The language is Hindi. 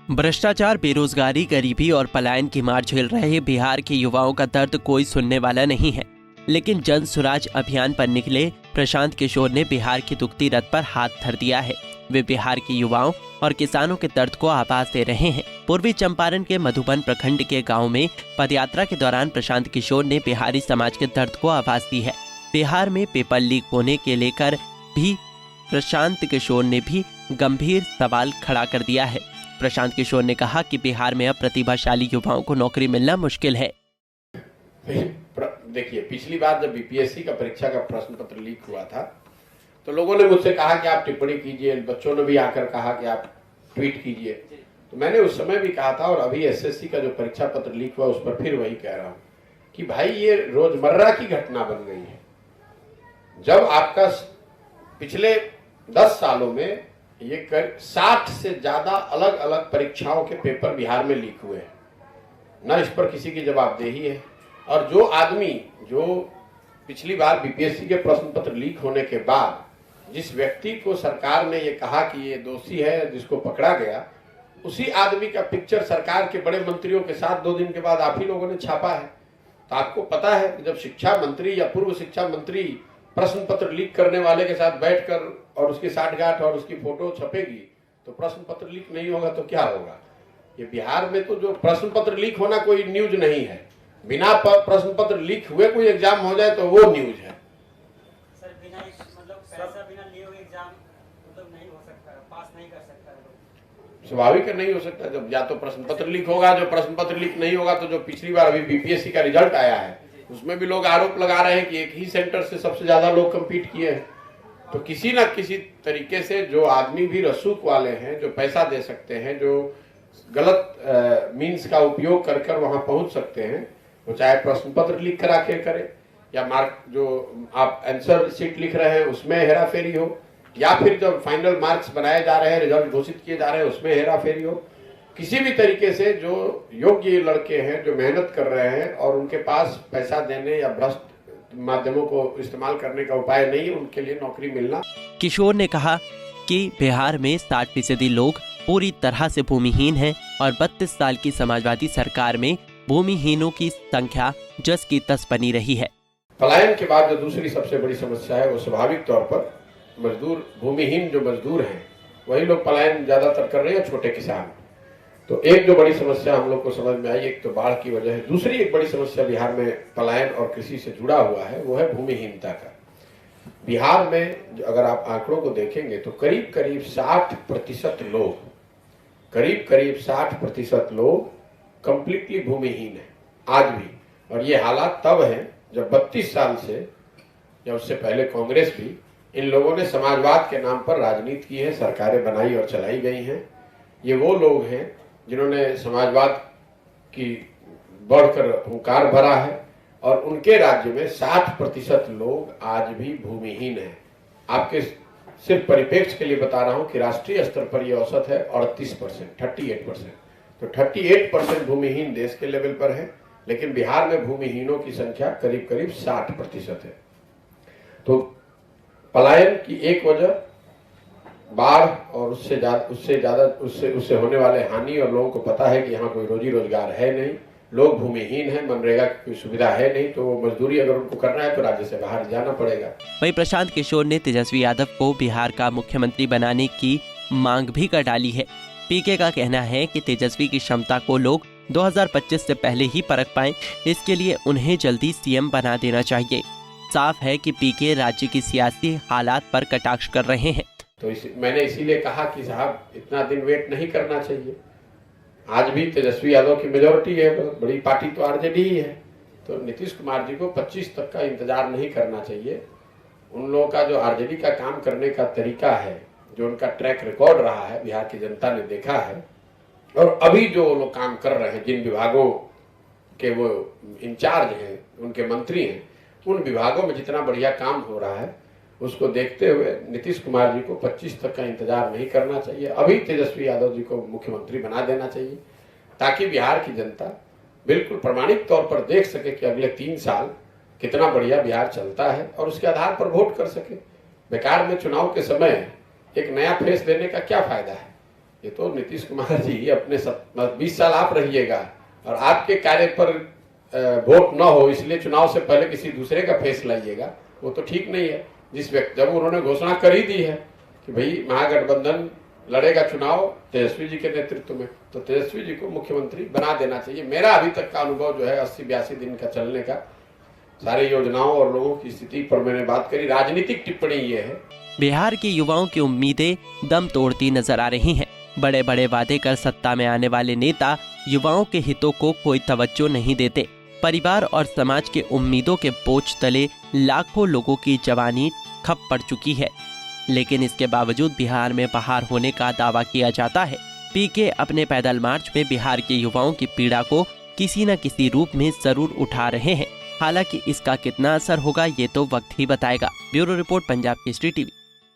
भ्रष्टाचार, बेरोजगारी, गरीबी और पलायन की मार झेल रहे बिहार के युवाओं का दर्द कोई सुनने वाला नहीं है। लेकिन जन स्वराज अभियान पर निकले प्रशांत किशोर ने बिहार की दुखती रथ पर हाथ धर दिया है। वे बिहार के युवाओं और किसानों के दर्द को आवाज दे रहे हैं। पूर्वी चंपारण के मधुबन प्रखंड के गांव में पदयात्रा के दौरान प्रशांत किशोर ने बिहारी समाज के दर्द को आवाज दी है। बिहार में पेपर लीक होने के लेकर भी प्रशांत किशोर ने भी गंभीर सवाल खड़ा कर दिया है। प्रशांत किशोर ने कहा कि बिहार में अब प्रतिभाशाली युवाओं को नौकरी मिलना मुश्किल है। देखिए, पिछली बार जब बीपीएससी का परीक्षा का प्रश्न पत्र लीक हुआ था तो लोगों ने मुझसे कहा कि आप टिप्पणी कीजिए, बच्चों ने भी आकर कहा कि आप ट्वीट कीजिए। तो मैंने उस समय भी कहा था और अभी एसएससी का जो परीक्षा पत्र लीक हुआ उस पर फिर वही कह रहा हूं कि भाई ये रोजमर्रा की घटना बन गई है। जब आपका पिछले 10 सालों में ये 60 से ज्यादा अलग अलग परीक्षाओं के पेपर बिहार में लीक हुए हैं, न इस पर किसी की जवाबदेही है। और जो आदमी जो पिछली बार बीपीएससी के प्रश्न पत्र लीक होने के बाद जिस व्यक्ति को सरकार ने ये कहा कि ये दोषी है, जिसको पकड़ा गया, उसी आदमी का पिक्चर सरकार के बड़े मंत्रियों के साथ 2 दिन के बाद आप ही लोगों ने छापा है। तो आपको पता है कि जब शिक्षा मंत्री या पूर्व शिक्षा मंत्री प्रश्न पत्र लीक करने वाले के साथ बैठकर और उसकी साठगांठ और उसकी फोटो छपेगी तो प्रश्न पत्र लीक नहीं होगा तो क्या होगा। ये बिहार में तो जो प्रश्न पत्र लीक होना कोई न्यूज नहीं है, बिना प्रश्न पत्र लीक हुए कोई एग्जाम हो जाए तो वो न्यूज है। सर, बिना मतलब पैसा बिना लिए हुए एग्जाम मतलब नहीं हो सकता, पास नहीं कर सकता है। स्वाभाविक नहीं हो सकता। जब या तो प्रश्न पत्र लीक होगा, जो प्रश्न पत्र लीक नहीं होगा तो जो पिछली बार अभी बीपीएससी का रिजल्ट आया है उसमें भी लोग आरोप लगा रहे हैं कि एक ही सेंटर से सबसे ज्यादा लोग कंपीट किए हैं। तो किसी ना किसी तरीके से जो आदमी भी रसूख वाले हैं, जो पैसा दे सकते हैं, जो गलत मीन्स का उपयोग कर कर वहां पहुंच सकते हैं, वो चाहे प्रश्न पत्र लीक करा के करे या मार्क जो आप आंसर शीट लिख रहे हैं उसमें हेराफेरी हो, या फिर जब फाइनल मार्क्स बनाए जा रहे हैं, रिजल्ट घोषित किए जा रहे हैं उसमें हेराफेरी हो। किसी भी तरीके से जो योग्य लड़के हैं, जो मेहनत कर रहे हैं और उनके पास पैसा देने या भ्रष्ट माध्यमों को इस्तेमाल करने का उपाय नहीं है, उनके लिए नौकरी मिलना। किशोर ने कहा कि बिहार में 60% लोग पूरी तरह से भूमिहीन हैं और 32 साल की समाजवादी सरकार में भूमिहीनों की संख्या जस की तस बनी रही है। पलायन के बाद जो दूसरी सबसे बड़ी समस्या है वो स्वाभाविक तौर पर मजदूर, भूमिहीन जो मजदूर हैं वही लोग पलायन ज्यादातर कर रहे हैं, छोटे किसान। तो एक जो बड़ी समस्या हम लोग को समझ में आई, एक तो बाढ़ की वजह है। दूसरी एक बड़ी समस्या बिहार में पलायन और कृषि से जुड़ा हुआ है, वो है भूमिहीनता का। बिहार में अगर आप आंकड़ों को देखेंगे तो करीब करीब 60% लोग कंप्लीटली भूमिहीन है आज भी। और ये हालात तब है जब 32 साल से या उससे पहले कांग्रेस भी इन लोगों ने समाजवाद के नाम पर राजनीति की है, सरकारें बनाई और चलाई गई हैं। ये वो लोग हैं जिन्होंने समाजवाद की बढ़कर हुंकार भरा है और उनके राज्य में 60% लोग आज भी भूमिहीन हैं। आपके सिर्फ परिप्रेक्ष्य के लिए बता रहा हूं कि राष्ट्रीय स्तर पर यह औसत है 38%, 38%। तो 38% भूमिहीन देश के लेवल पर है, लेकिन बिहार में भूमिहीनों की संख्या करीब करीब 60% है। तो पलायन की एक वजह बाढ़ और उससे होने वाले हानि, और लोगों को पता है कि यहाँ कोई रोजी रोजगार है नहीं, लोग भूमिहीन हैं, मनरेगा की कोई सुविधा है नहीं, तो वो मजदूरी अगर उनको करना है तो राज्य से बाहर जाना पड़ेगा। वहीं प्रशांत किशोर ने तेजस्वी यादव को बिहार का मुख्यमंत्री बनाने की मांग भी कर डाली है। पीके का कहना है कि तेजस्वी की क्षमता को लोग 2025 से पहले ही परख पाएं, इसके लिए उन्हें जल्दी सीएम बना देना चाहिए। साफ है कि पीके राज्य की सियासी हालात पर कटाक्ष कर रहे हैं। तो मैंने इसीलिए कहा कि साहब इतना दिन वेट नहीं करना चाहिए। आज भी तेजस्वी यादव की मेजोरिटी है, बड़ी पार्टी तो आरजेडी ही है, तो नीतीश कुमार जी को 25 तक का इंतजार नहीं करना चाहिए। उन लोगों का जो आरजेडी का काम करने का तरीका है, जो उनका ट्रैक रिकॉर्ड रहा है, बिहार की जनता ने देखा है। और अभी जो लोग काम कर रहे हैं, जिन विभागों के वो इंचार्ज हैं, उनके मंत्री हैं, उन विभागों में जितना बढ़िया काम हो रहा है उसको देखते हुए नीतीश कुमार जी को 25 तक का इंतजार नहीं करना चाहिए। अभी तेजस्वी यादव जी को मुख्यमंत्री बना देना चाहिए ताकि बिहार की जनता बिल्कुल प्रमाणिक तौर पर देख सके कि अगले 3 साल कितना बढ़िया बिहार चलता है और उसके आधार पर वोट कर सके। बेकार में चुनाव के समय एक नया फेस देने का क्या फायदा है। ये तो नीतीश कुमार जी अपने 20 साल आप रहिएगा और आपके कार्य पर वोट न हो इसलिए चुनाव से पहले किसी दूसरे का फेस लाइएगा, वो तो ठीक नहीं है। जिस व्यक्ति जब उन्होंने घोषणा कर ही दी है कि भाई महागठबंधन लड़ेगा चुनाव तेजस्वी जी के नेतृत्व में, तो तेजस्वी जी को मुख्यमंत्री बना देना चाहिए। मेरा अभी तक का अनुभव जो है 80-82 दिन का चलने का, सारी योजनाओं और लोगों की स्थिति पर मैंने बात करी। राजनीतिक टिप्पणी ये है। बिहार की युवाओं की उम्मीदें दम तोड़ती नजर आ रही हैं। बड़े बड़े वादे कर सत्ता में आने वाले नेता युवाओं के हितों को कोई तवज्जो नहीं देते। परिवार और समाज के उम्मीदों के बोझ तले लाखों लोगों की जवानी खप पड़ चुकी है, लेकिन इसके बावजूद बिहार में बहार होने का दावा किया जाता है। पीके अपने पैदल मार्च में बिहार के युवाओं की पीड़ा को किसी न किसी रूप में जरूर उठा रहे हैं। हालांकि इसका कितना असर होगा ये तो वक्त ही बताएगा। Bureau report, Punjab Kesari TV.